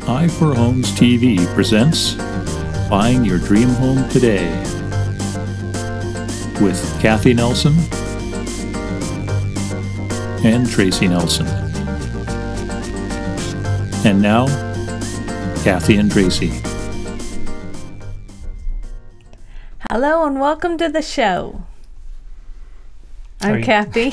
Eye4Homes TV presents Buying Your Dream Home Today with Kathy Nelson and Tracy Nelson. And now, Kathy and Tracy. Hello and welcome to the show. I'm Kathy.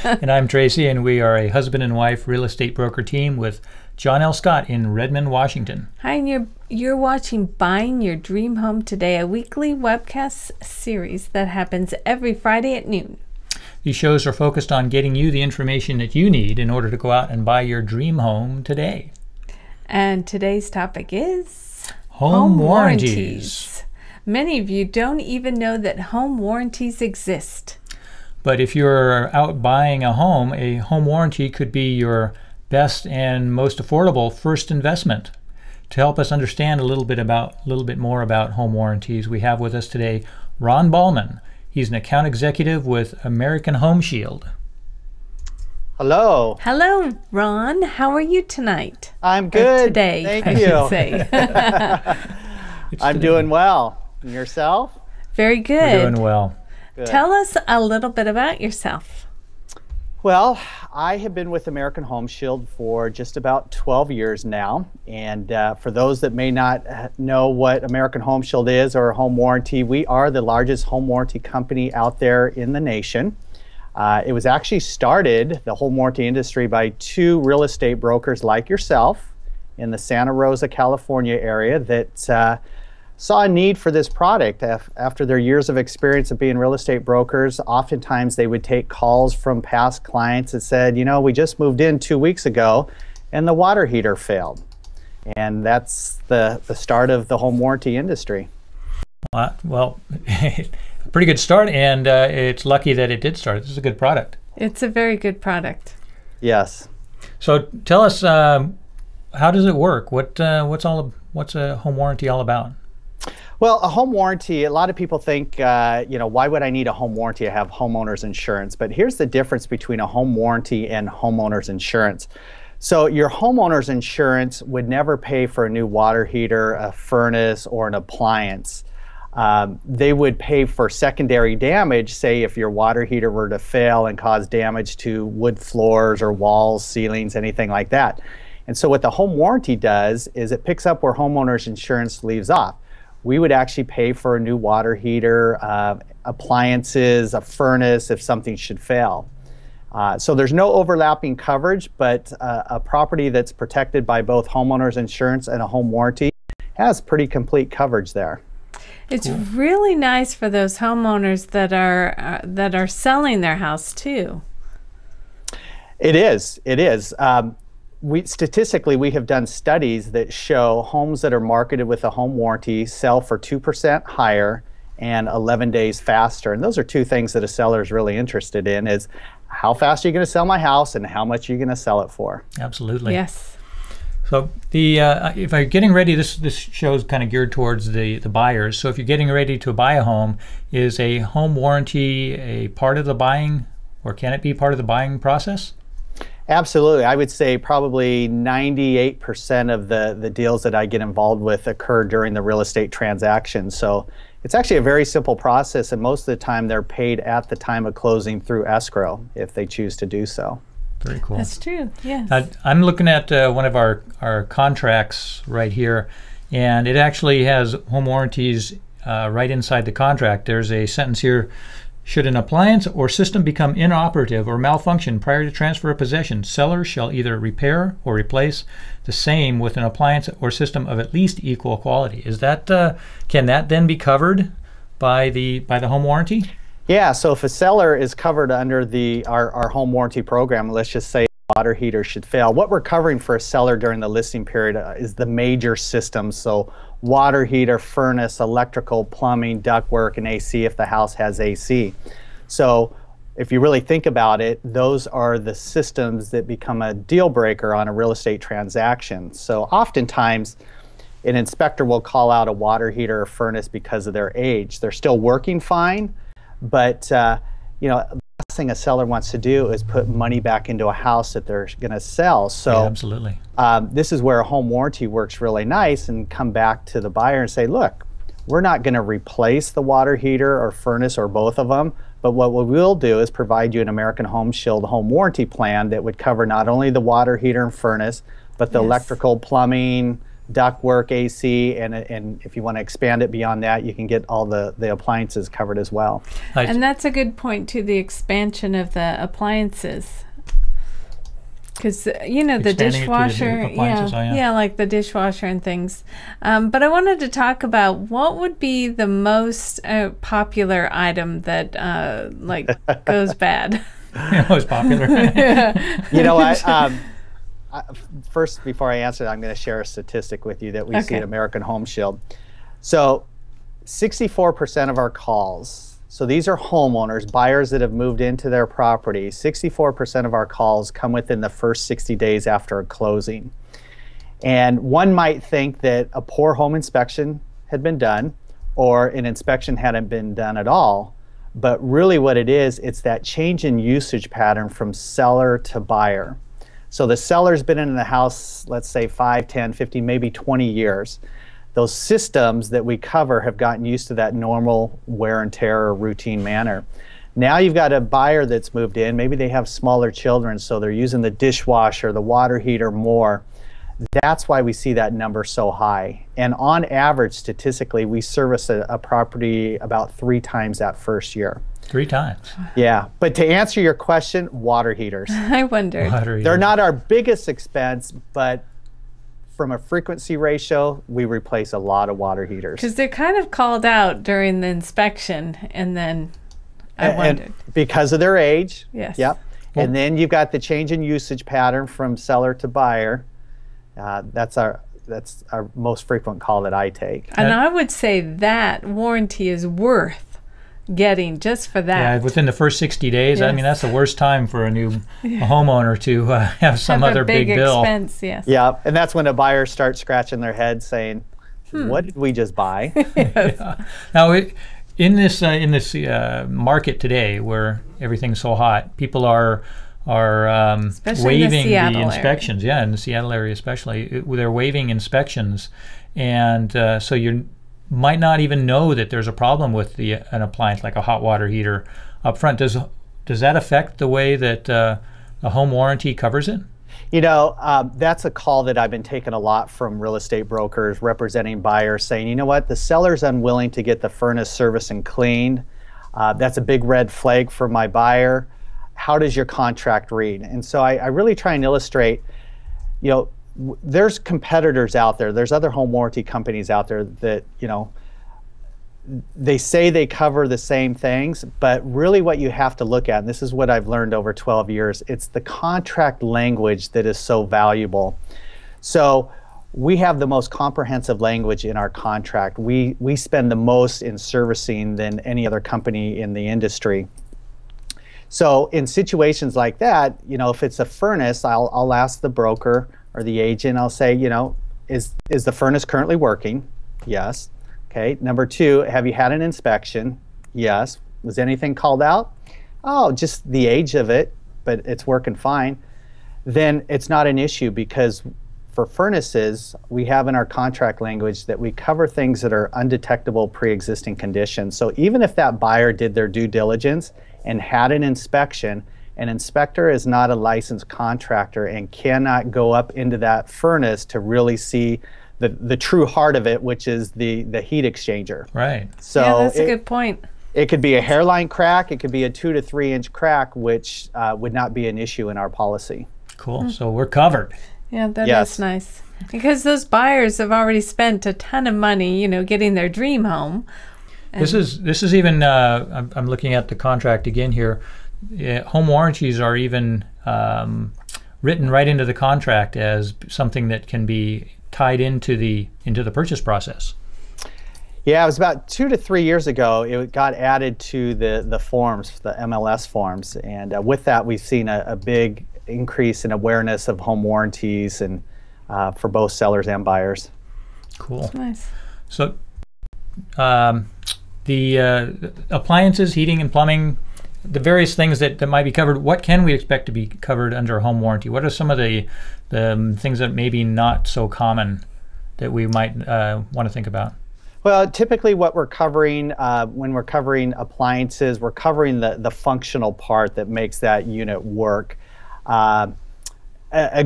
And I'm Tracy, and we are a husband and wife real estate broker team with John L. Scott in Redmond, Washington. Hi, and you're watching Buying Your Dream Home Today, a weekly webcast series that happens every Friday at noon. These shows are focused on getting you the information that you need in order to go out and buy your dream home today. And today's topic is home warranties. Many of you don't even know that home warranties exist. But if you're out buying a home warranty could be your best and most affordable first investment. To help us understand a little bit more about home warranties, we have with us today Ron Ballman. He's an account executive with American Home Shield. Hello. Hello, Ron. How are you tonight? I'm good. Today, Thank you. Say. I'm doing well. And yourself? Very good. We're doing well. Good. Tell us a little bit about yourself. Well, I have been with American Home Shield for just about 12 years now. And for those that may not know what American Home Shield is or a home warranty, we are the largest home warranty company out there in the nation. It was actually started, the home warranty industry, by two real estate brokers like yourself in the Santa Rosa, California area that saw a need for this product. After their years of experience of being real estate brokers, oftentimes they would take calls from past clients that said, you know, we just moved in 2 weeks ago and the water heater failed. And that's the start of the home warranty industry. Well, pretty good start, and it's lucky that it did start. This is a good product. It's a very good product. Yes. So tell us, how does it work? What's a home warranty all about? Well, a home warranty, a lot of people think, why would I need a home warranty? I have homeowner's insurance. But here's the difference between a home warranty and homeowner's insurance. So your homeowner's insurance would never pay for a new water heater, a furnace, or an appliance. They would pay for secondary damage, say if your water heater were to fail and cause damage to wood floors or walls, ceilings, anything like that. And so what the home warranty does is it picks up where homeowner's insurance leaves off. We would actually pay for a new water heater, appliances, a furnace if something should fail. So there's no overlapping coverage, but a property that's protected by both homeowner's insurance and a home warranty has pretty complete coverage there. It's really nice for those homeowners that are selling their house too. It is. It is. Statistically, we have done studies that show homes that are marketed with a home warranty sell for 2% higher and 11 days faster. And those are two things that a seller is really interested in: is how fast are you going to sell my house and how much are you going to sell it for? Absolutely. Yes. So if I'm getting ready, this show is kind of geared towards the buyers. So if you're getting ready to buy a home, is a home warranty a part of the buying, or can it be part of the buying process? Absolutely. I would say probably 98% of the deals that I get involved with occur during the real estate transaction. So it's actually a very simple process, and most of the time they're paid at the time of closing through escrow if they choose to do so. Very cool. That's true, yes. I'm looking at one of our contracts right here, and it actually has home warranties right inside the contract. There's a sentence here: should an appliance or system become inoperative or malfunction prior to transfer of possession, seller shall either repair or replace the same with an appliance or system of at least equal quality. Is that can that then be covered by the home warranty? Yeah, so if a seller is covered under our home warranty program, let's just say water heater should fail, what we're covering for a seller during the listing period is the major systems. So water heater, furnace, electrical, plumbing, ductwork, and AC if the house has AC. So if you really think about it, those are the systems that become a deal breaker on a real estate transaction. So oftentimes an inspector will call out a water heater or furnace because of their age. They're still working fine, but the last thing a seller wants to do is put money back into a house that they're going to sell. So Yeah, absolutely. This is where a home warranty works really nice, and come back to the buyer and say, look, we're not going to replace the water heater or furnace or both of them, but what we will do is provide you an American Home Shield home warranty plan that would cover not only the water heater and furnace, but the electrical, plumbing, ductwork, AC, and if you want to expand it beyond that, you can get all the appliances covered as well. And that's a good point too, the expansion of the appliances. Because, you know, the dishwasher, yeah, like the dishwasher and things. But I wanted to talk about what would be the most popular item that, like, goes bad. Most popular. You know, first, before I answer that, I'm going to share a statistic with you that we see at American Home Shield. So 64% of our calls, so these are homeowners, buyers that have moved into their property, 64% of our calls come within the first 60 days after a closing. And one might think that a poor home inspection had been done, or an inspection hadn't been done at all. But really what it is, it's that change in usage pattern from seller to buyer. So the seller's been in the house, let's say 5, 10, 15, maybe 20 years. Those systems that we cover have gotten used to that normal wear and tear or routine manner. Now you've got a buyer that's moved in, maybe they have smaller children, so they're using the dishwasher, the water heater more. That's why we see that number so high. And on average, statistically, we service a property about 3 times that first year. 3 times. Yeah, but to answer your question, water heaters. I wondered. They're not our biggest expense, but from a frequency ratio, we replace a lot of water heaters. Because they're kind of called out during the inspection, and then I wondered. And because of their age. Yes. Yep. And then you've got the change in usage pattern from seller to buyer. That's our most frequent call that I take. And I would say that warranty is worth getting just for that. Yeah, within the first 60 days. I mean, that's the worst time for a new homeowner to have some other big bill. Expense, yes. Yeah, and that's when a buyer starts scratching their head saying, what did we just buy? Yeah. Now, in this market today where everything's so hot, people are waiving the inspections. Area. Yeah, in the Seattle area especially, they're waiving inspections, and so you might not even know that there's a problem with an appliance like a hot water heater up front. Does that affect the way that a home warranty covers it? You know, that's a call that I've been taking a lot from real estate brokers representing buyers saying, you know what, the seller's unwilling to get the furnace serviced and cleaned. That's a big red flag for my buyer. How does your contract read? And so I really try and illustrate, you know, there's competitors out there, there's other home warranty companies out there that, you know, they say they cover the same things, but really what you have to look at, and this is what I've learned over 12 years, it's the contract language that is so valuable. So we have the most comprehensive language in our contract. We spend the most in servicing than any other company in the industry. So in situations like that, you know, if it's a furnace, I'll ask the broker or the agent, I'll say, you know, is the furnace currently working? Yes. Okay. Number 2, have you had an inspection? Yes. Was anything called out? Oh, just the age of it, but it's working fine. Then it's not an issue, because for furnaces, we have in our contract language that we cover things that are undetectable pre-existing conditions. So even if that buyer did their due diligence and had an inspection, an inspector is not a licensed contractor and cannot go up into that furnace to really see the true heart of it, which is the heat exchanger. Right. So yeah, that's a good point. It could be a hairline crack, it could be a 2 to 3 inch crack, which would not be an issue in our policy. Cool. So we're covered. Yeah, that is nice. Because those buyers have already spent a ton of money, you know, getting their dream home. This is even, I'm looking at the contract again here. Home warranties are even written right into the contract as something that can be tied into the purchase process. Yeah, it was about 2 to 3 years ago. It got added to the forms, the MLS forms, and with that, we've seen a big increase in awareness of home warranties, and for both sellers and buyers. Cool. That's nice. So, the appliances, heating and plumbing, the various things that might be covered, what can we expect to be covered under a home warranty? What are some of the things that maybe not so common that we might want to think about? Well, typically what we're covering when we're covering appliances, we're covering the functional part that makes that unit work. A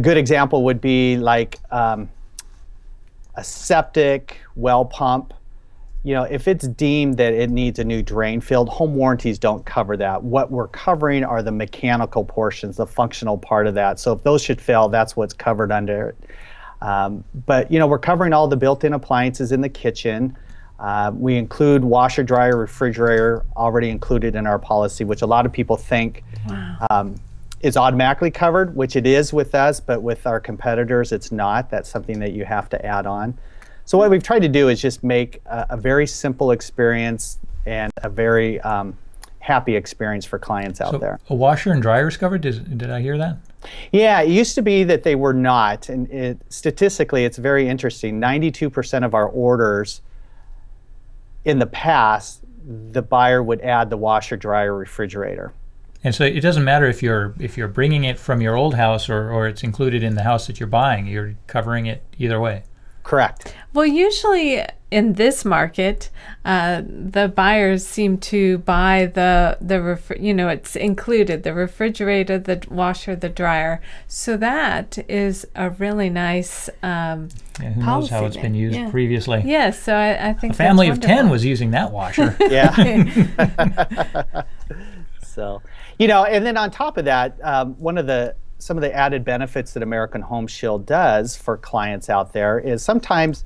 good example would be like a septic well pump. You know, if it's deemed that it needs a new drain field, home warranties don't cover that. What we're covering are the mechanical portions, the functional part of that. So if those should fail, that's what's covered under it. But you know, we're covering all the built-in appliances in the kitchen. We include washer, dryer, refrigerator already included in our policy, which a lot of people think is automatically covered, which it is with us, but with our competitors, it's not. That's something that you have to add on. So what we've tried to do is just make a very simple experience and a very happy experience for clients out there. A washer and dryer is covered? Did I hear that? Yeah, it used to be that they were not. And statistically, it's very interesting. 92% of our orders in the past, the buyer would add the washer, dryer, refrigerator. And so it doesn't matter if you're bringing it from your old house or it's included in the house that you're buying. You're covering it either way. Correct. Well, usually in this market, the buyers seem to buy it's included, the refrigerator, the washer, the dryer. So that is a really nice who knows how it's been used previously. Yes, so I think a family of 10 was using that washer. Yeah. So, you know, and then on top of that, some of the added benefits that American Home Shield does for clients out there is sometimes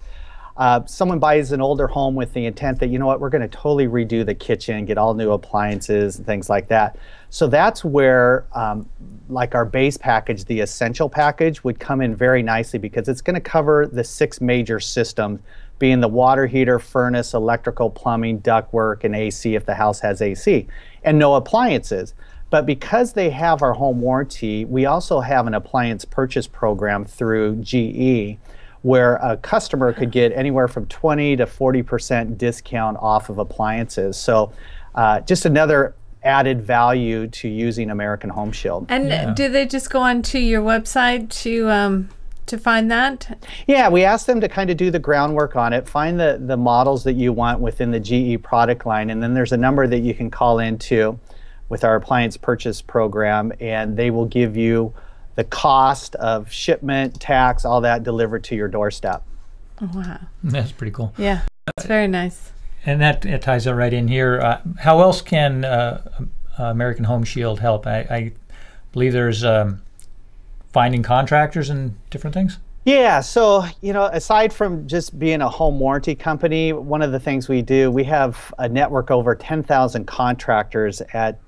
someone buys an older home with the intent that, you know what, we're going to totally redo the kitchen, get all new appliances and things like that. So that's where like our base package, the essential package, would come in very nicely because it's going to cover the 6 major systems, being the water heater, furnace, electrical, plumbing, ductwork, and AC if the house has AC, and no appliances. But because they have our home warranty, we also have an appliance purchase program through GE where a customer could get anywhere from 20 to 40% discount off of appliances. So just another added value to using American Home Shield. And do they just go onto your website to find that? Yeah, we ask them to kind of do the groundwork on it, find the models that you want within the GE product line, and then there's a number that you can call into with our appliance purchase program, and they will give you the cost of shipment, tax, all that delivered to your doorstep. Oh, wow. That's pretty cool. Yeah, that's very nice. And that ties it right in here. How else can American Home Shield help? I believe there's finding contractors and different things? Yeah, so, you know, aside from just being a home warranty company, one of the things we do, we have a network over 10,000 contractors at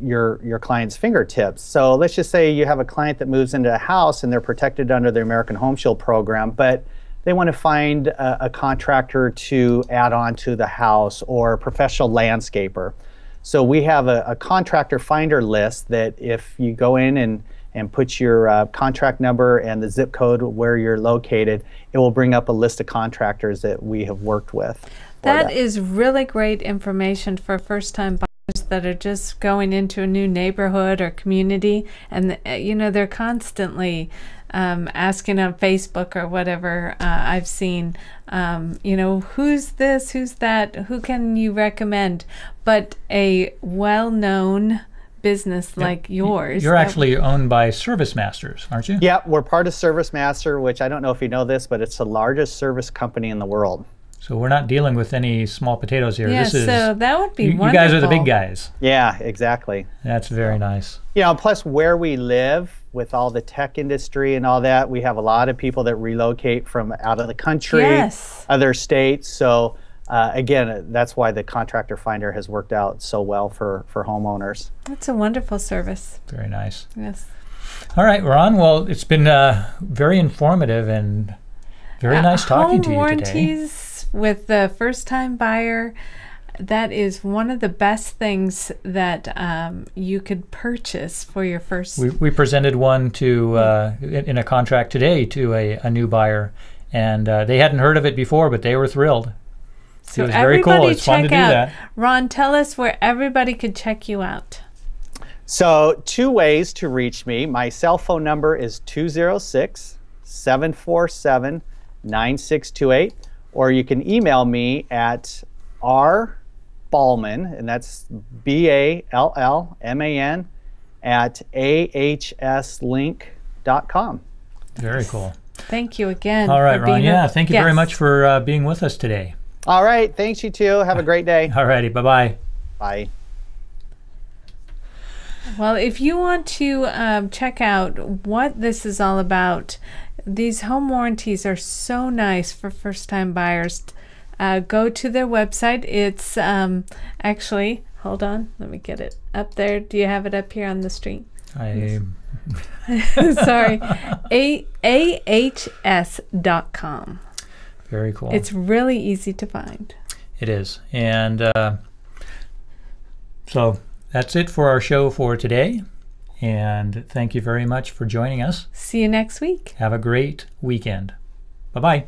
your client's fingertips. So let's just say you have a client that moves into a house and they're protected under the American Home Shield program, but they want to find a contractor to add on to the house or a professional landscaper. So we have a contractor finder list that if you go in and put your contract number and the zip code where you're located, it will bring up a list of contractors that we have worked with. That is really great information for first-time buyers that are just going into a new neighborhood or community, and you know, they're constantly asking on Facebook or whatever. I've seen, you know, who's this, who's that, who can you recommend? But a well-known business like yours. You're actually owned by Service Masters, aren't you? Yeah, we're part of Service Master, which I don't know if you know this, but it's the largest service company in the world. So we're not dealing with any small potatoes here. Yeah, so that would be wonderful. You guys are the big guys. Yeah, exactly. That's very nice. You know, plus where we live with all the tech industry and all that, we have a lot of people that relocate from out of the country, other states. So again, that's why the contractor finder has worked out so well for homeowners. That's a wonderful service. Very nice. Yes. All right, Ron. Well, it's been very informative and very nice talking to you today. Home warranties with the first-time buyer, that is one of the best things that you could purchase for your first. We presented one to in a contract today to a new buyer, and they hadn't heard of it before, but they were thrilled. So it was very cool. It's fun to do that. Ron, tell us where everybody could check you out. So 2 ways to reach me. My cell phone number is 206-747-9628, or you can email me at rballman, and that's BALLMAN, at ahslink.com. Very cool. Thank you again. All right, Ron. Yeah, thank you very much for being with us today. All right. Thanks, you too. Have a great day. All righty. Bye-bye. Bye. Well, if you want to check out what this is all about, these home warranties are so nice for first-time buyers. Go to their website. It's actually, hold on, let me get it up there. Do you have it up here on the screen? Sorry, ahs.com. Very cool. It's really easy to find. It is. And so that's it for our show for today. And thank you very much for joining us. See you next week. Have a great weekend. Bye-bye.